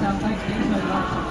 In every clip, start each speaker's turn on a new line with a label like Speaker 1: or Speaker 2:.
Speaker 1: Se on kaikki isoja lapsia.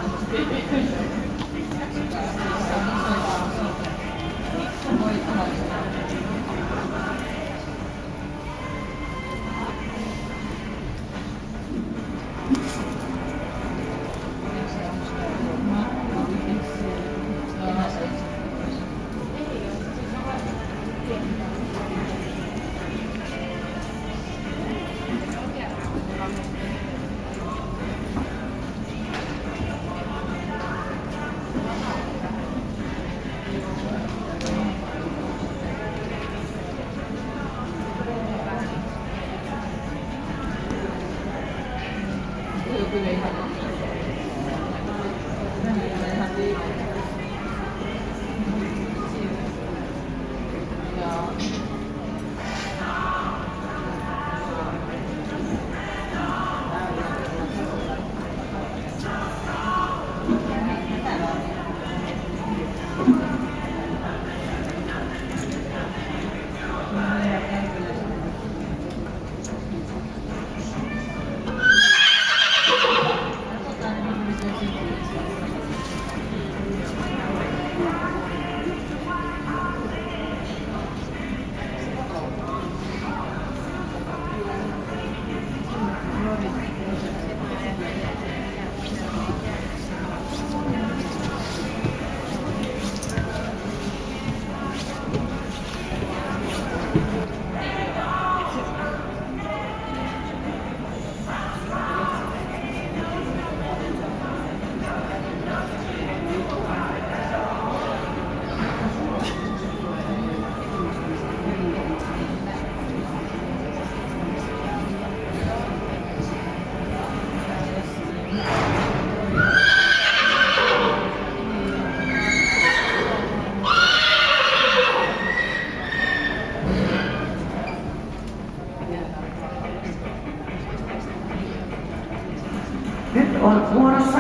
Speaker 2: Nyt on vuorossa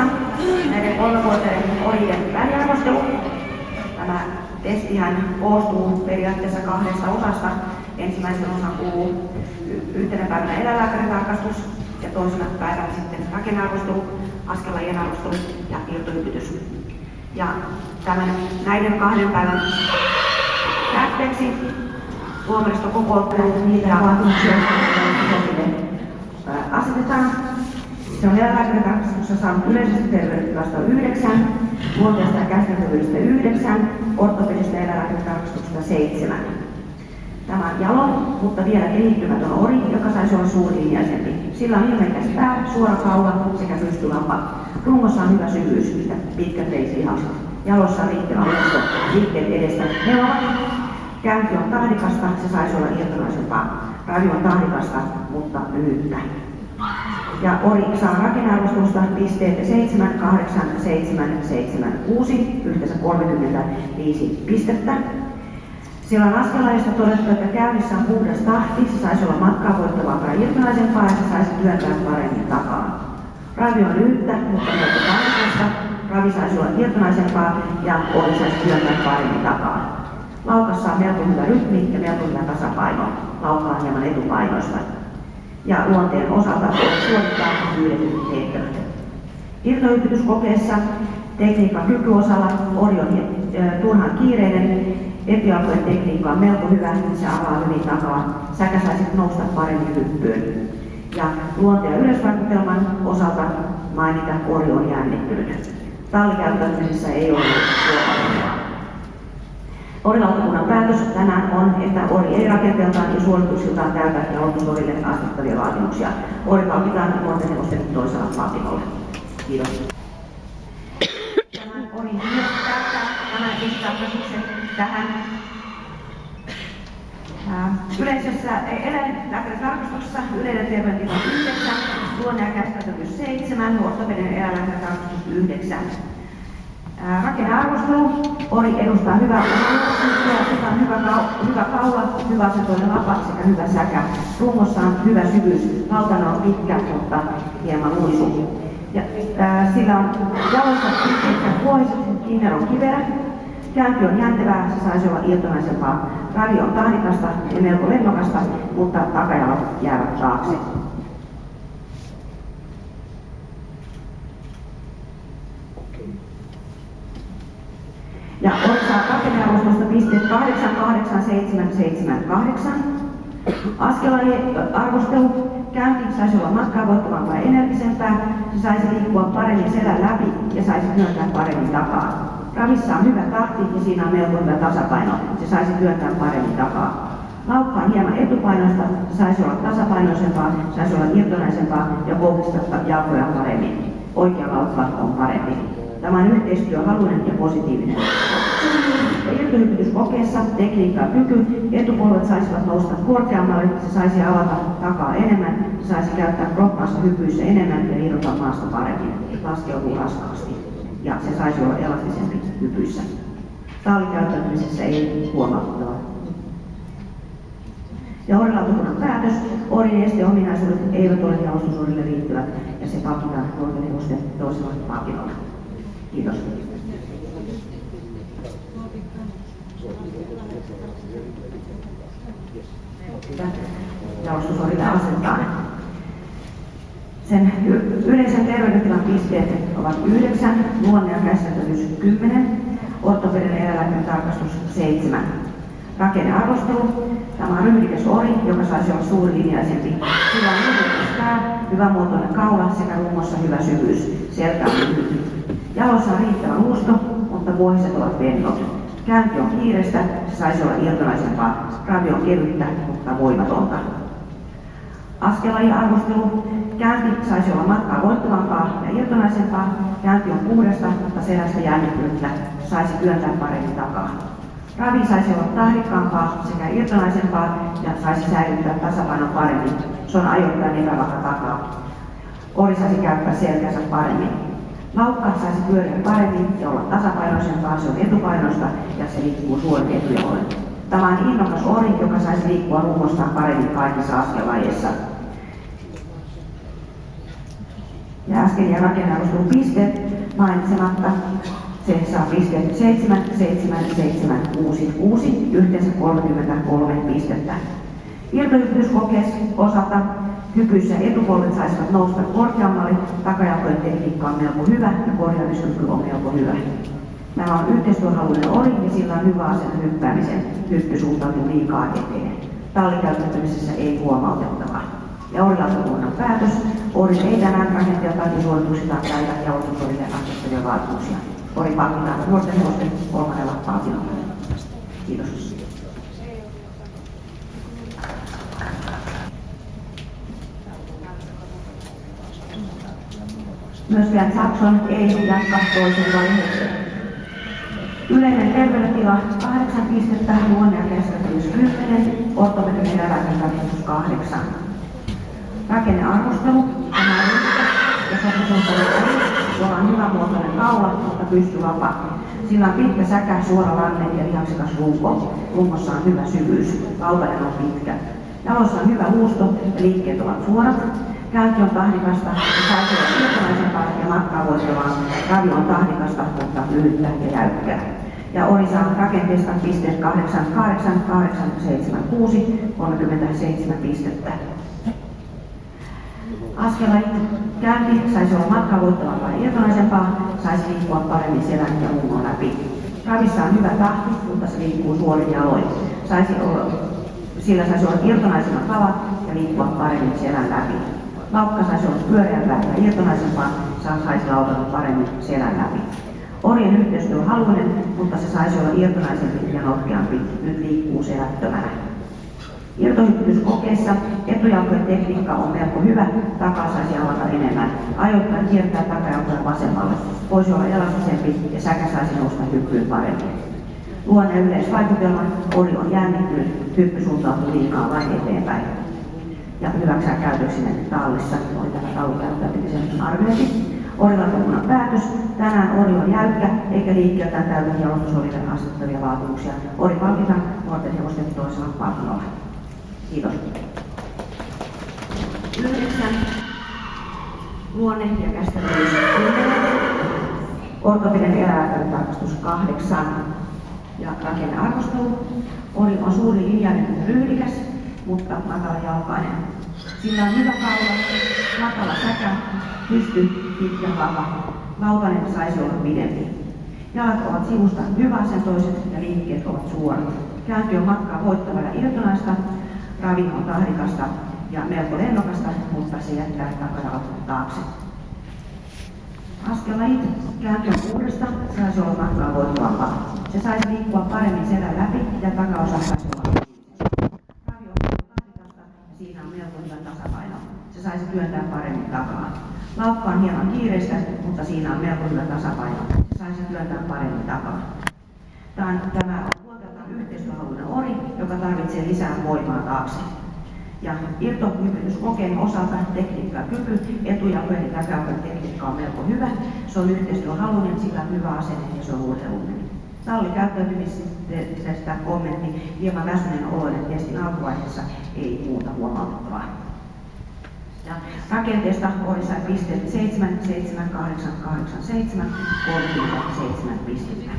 Speaker 2: näiden 3-vuotiaiden orjien väliarvostelu. Tämä testihän koostuu periaatteessa 2 osasta. Ensimmäisen osan kuuluu yhtenä päivänä eläinlääkäritarkastus ja toisena päivänä sitten rakennearvostelu, askelajien arvostelu ja irtohypytys. Ja näiden 2 päivän päätteeksi tuomaristo kokoontuu niitä vaatimuksia, joita asetetaan. Se on eläinlääkäritarkastuksessa saanut yleisestä terveydentilasta 9, luonteesta ja käsiteltävyydestä 9, ortopedista eläinlääkäritarkastuksesta 7. Tämä on jalo, mutta vielä kehittymätön ori, joka saisi olla suurilinjaisempi. Sillä on ilmeikäs pää, suora kaula sekä pystylapa. Rungossa on hyvä syvyys, pitkät reisilihakset. Jalossa on riittävä listo, liikkeet edestä neulavat. Käynti on tahdikasta, se saisi olla irtonaisempaa. Radio on tahdikasta, mutta lyhyttä. Ja ori saa rakennearvostelusta pisteet 7, 8, 7, 7, 6, yhteensä 35 pistettä. Siellä on askelajista todettu, että käynnissä on puhdas tahti, se saisi olla matkaa voittavampaa ja irtonaisempaa ja se saisi työntää paremmin takaa. Ravi on lyhyttä, mutta melko tahdikasta. Ravi saisi olla irtonaisempaa ja ori saisi työntää paremmin takaa. Laukassa on melko hyvä rytmi ja melko hyvä tasapaino. Laukka on hieman etupainoista. Ja luonteen osalta suorittaa pyydetyt tehtävät. Irtohypytyskokeessa tekniikan kykyosalla ori on turhan kiireinen. Epialkujen tekniikka on melko hyvä, se avaa hyvin takaa. Säkä saisit nousta paremmin hyppyyn. Ja luonteen ja yleisvaikutelman osalta mainita ori on jännittynyt. Tallikäyttämisessä ei ole huomioon. Orilautakunnan päätös tänään on, että ori ei rakenteeltaan ja suorituksiltaan täytä jaloitusorille asettavia vaatimuksia. Ori palkitaan nuorten hevosten toisella palkinnolla. Kiitos. Tämän orin myös täyttää tämän esitarkastuksen tähän yleisessä eläinlääkäritarkastuksessa yleinen terveydentila 9, luonne ja käsiteltävyys 7, ortopedinen eläinlääkäritarkastus 9. Rakennearvostelu. Ori edustaa hyvää omaisuutta, on hyvä kaula, hyvä asentoinen lapa sekä hyvä säkä. Rungossa on hyvä syvyys, lautana on pitkä, mutta hieman luisu. Ja, sillä on jaloissa pitkät vuohiset, kinner on kiverä. Käynti on jäntevää, se saisi olla irtonaisempaa. Radio on tahdikasta ja melko lennokasta, mutta takajalat jäävät taakse. arvostelusta pisteet 8, 8, 7, 7, 8. Askellajiarvostelu. Käynti saisi olla matkaa voittavampaa ja energisempää, se saisi liikkua paremmin selän läpi ja saisi työntää paremmin takaa. Ravissa on hyvä tahti ja siinä on melko hyvä tasapaino, se saisi työntää paremmin takaa. Laukka on hieman etupainoista, se saisi olla tasapainoisempaa, se saisi olla irtonaisempaa ja koukistetta jalkoja paremmin. Oikea laukka on parempi. Tämä on yhteistyöhaluinen ja positiivinen. Irtohypytyskokeessa tekniikka ja kyky, etupolvet saisivat nousta korkeammalle, se saisi avata takaa enemmän, se saisi käyttää kroppansa hypyissä enemmän ja irrota maasta paremmin, laskeutuu raskaasti. Ja se saisi olla elastisempi hypyissä. Taalikäyttäytymisessä ei huomattavaa. Ja orilautakunnan päätös, orin esteominaisuudet eivät ole jalostusorille riittävät ja se palkitaan nuorten hevosten toisella palkinnolla. Kiitos. Jalostusorille asetetaan. Sen yleisen terveydentilan pisteet ovat 9, luonne ja käsiteltävyys 10, ortopedinen eläinlääkäritarkastus 7. Rakennearvostelu. Tämä on ryhdikäs ori, joka saisi olla suurilinjaisempi. Sillä on ryhdikäs pää, hyvämuotoinen kaula sekä rungossa hyvä syvyys. Selkä on lyhyt. Jaloissa on riittävä luusto, mutta vuohiset ovat vennot. Käynti on kiireistä, se saisi olla irtonaisempaa. Ravi on kevyttä, mutta voimatonta. Askellajiarvostelu. Käynti saisi olla matkaa voittavampaa ja irtonaisempaa. Käynti on puhdasta, mutta selästä jännittynyttä. Saisi työntää paremmin takaa. Ravi saisi olla tahdikkaampaa sekä irtonaisempaa ja saisi säilyttää tasapainon paremmin. Se on ajoittain epävakaa takaa. Ori saisi käyttää selkänsä paremmin. Laukka saisi pyöriä paremmin ja olla tasapainoisempaa, se on etupainoista ja se liikkuu suorin etujaloin. Tämä on innokas ori, joka saisi liikkua rummostaan paremmin kaikissa askellajeissa. Ja äsken jäi rakennearvostelun pisteet mainitsematta. Se saa pisteet 7, 7, 7, 6, 6, yhteensä 33 pistettä. Irtohypytyskokeessa osalta hypyissä etupolvet saisivat nousta korkeammalle, takajalkojen tekniikka on melko hyvä ja korjaamiskyky on melko hyvä. Tämä on yhteistyöhaluinen ori ja sillä on hyvä asenne hyppäämisen. Hyppy suuntautuu liikaa eteen. Tallikäyttäytymisessä ei huomautettavaa. Ja orilautakunnan päätös. Ori ei tänään rakenteeltaan suorituksitaan täytä jalostusorille asettavia vaatimuksia. Ori palkitaan nuorten hevosten 3. palkinnolla. Kiitos. Myöskään Saxon ei jatka toisen vaiheeseen. Yleinen terveydentila 8 pistettä, luonne ja kestävyys 10, ortopedinen eläinlääkäritarkastus 8. Rakennearvostelu, tämä on ja sopusuuntainen ori, jolla on hyvämuotoinen kaula, mutta pystyvapaa. Sillä on pitkä säkä, suora lanne ja lihaksikas runko. Rungossa on hyvä syvyys, lautanen on pitkä. Jaloissa on hyvä luusto ja liikkeet ovat suorat. Käynti on tahdikasta ja saisi olla irtonaisempaa ja matkaa voittavaa. Ravi on tahdikasta, mutta lyhyttä ja jäykkää. Ja ori saa rakenteesta pisteet 8, 8, 8, 7, 6, 37 pistettä. Askelajit. Käynti saisi olla matkaa voittavampaa ja irtonaisempaa, saisi liikkua paremmin selän ja rungon läpi. Ravissa on hyvä tahti, mutta se liikkuu suorin jaloin. Sillä saisi olla irtonaisemmat jalat ja liikkua paremmin selän läpi. Laukka saisi olla pyöreämpää ja irtonaisempaa, saisi lautata paremmin selän läpi. Ori on yhteistyöhaluinen, mutta se saisi olla irtonaisempi ja notkeampi. Nyt liikkuu selättömänä. Irtohypytyskokeessa etujalkojen tekniikka on melko hyvä, takaa saisi avata enemmän. Ajoittain kiertää takajalkoja vasemmalle. Voisi olla elastisempi ja säkä saisi nousta hyppyyn paremmin. Luonne yleisvaikutelma, ori on jännittynyt, hyppy suuntautuu liikaa vain eteenpäin. Ja hyväksää käytöksinen tallissa, oli tämä tallikäyttäytymisen arviointi. Orilautakunnan päätös. Tänään ori on jäykkä, eikä liikkeeltään täytä jalostusorille asettavia vaatimuksia. Ori palkitaan nuorten hevosten toisella palkinnolla. Kiitos. 9. Luonne ja kestävyys 10. Ortopedinen eläinlääkäritarkastus 8. Ja rakennearvostelu. Ori on suuri linjainen ja ryhdikäs, mutta matalajalkainen. Sillä on hyvä kaula, matala säkä, pysty, pitkä vahva. Lautanen saisi olla pidempi. Jalat ovat sivusta hyväasentoiset ja liikkeet ovat suorat. Käänty on matkaa voittava ja irtonaista. Ravi on tahdikasta ja melko lennokasta, mutta se jättää takajalat taakse. Askelajit. Käänty on uudesta, saisi olla matkaa voittavampaa. Se saisi liikkua paremmin selän läpi ja takaosa saisi olla aktiivisesti. Ravi on tahdikasta ja siinä on melko hyvä tasapaino. Se saisi työntää paremmin takaa. Laukka on hieman kiireistä, mutta siinä on melko hyvä tasapaino. Se saisi työntää paremmin takaa. Tämä on luonteeltaan yhteistyöhaluinen ori, joka tarvitsee lisää voimaa taakse. Ja irtohypytyskokeen osalta tekniikka ja kyky, etujalkojen ja takajalkojen tekniikka on melko hyvä. Se on yhteistyöhaluinen, sillä on hyvä asenne ja se on urheilullinen. Talli käyttäytymisestä kommentti, hieman väsyneen oloinen testin alkuvaiheessa, ei muuta huomautettavaa. Ja rakenteesta ori sai pisteet 7, 7, 8, 8, 7, 37 pistettä.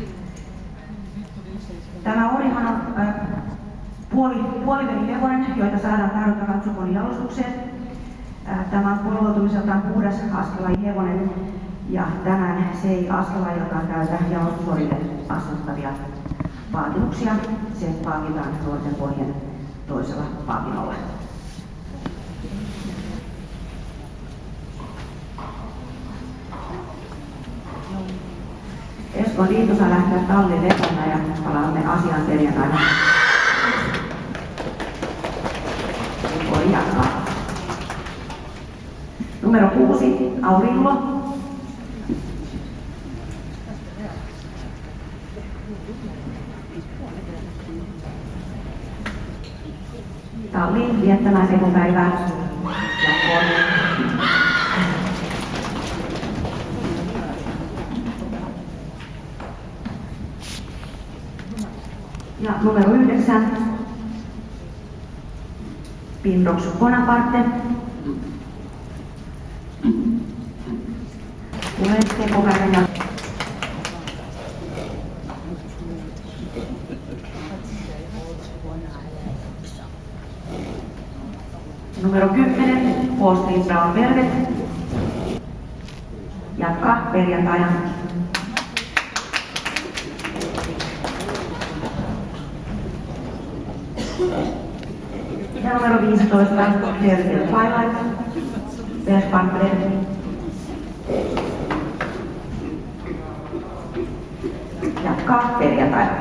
Speaker 2: Tämä orihan on puolivelihevonen, joita saadaan tarjota Ratsukon jalostukseen. Tämä on puoliluotumiseltaan puhdas askelajihevonen ja tänään se ei askelajiltaan täytä jalostusorille asettavia vaatimuksia. Se palkitaan nuorten pojien toisella palkinnolla. Eskon liitto saa lähteä tallin vetämään ja palaamme asiaan perjantaina. Voi jatkaa. Numero 6, Aurinko. Talliin viettämään tekopäivää. Ja numero 9, Pindox Bonaparte. Tulee tekopäivän ja numero 10, Wall Street Brown Velvet. Jatkaa perjantaina. Ja numero 15, Delta Twilight, Vespanpred. Jatkaa perjantaina.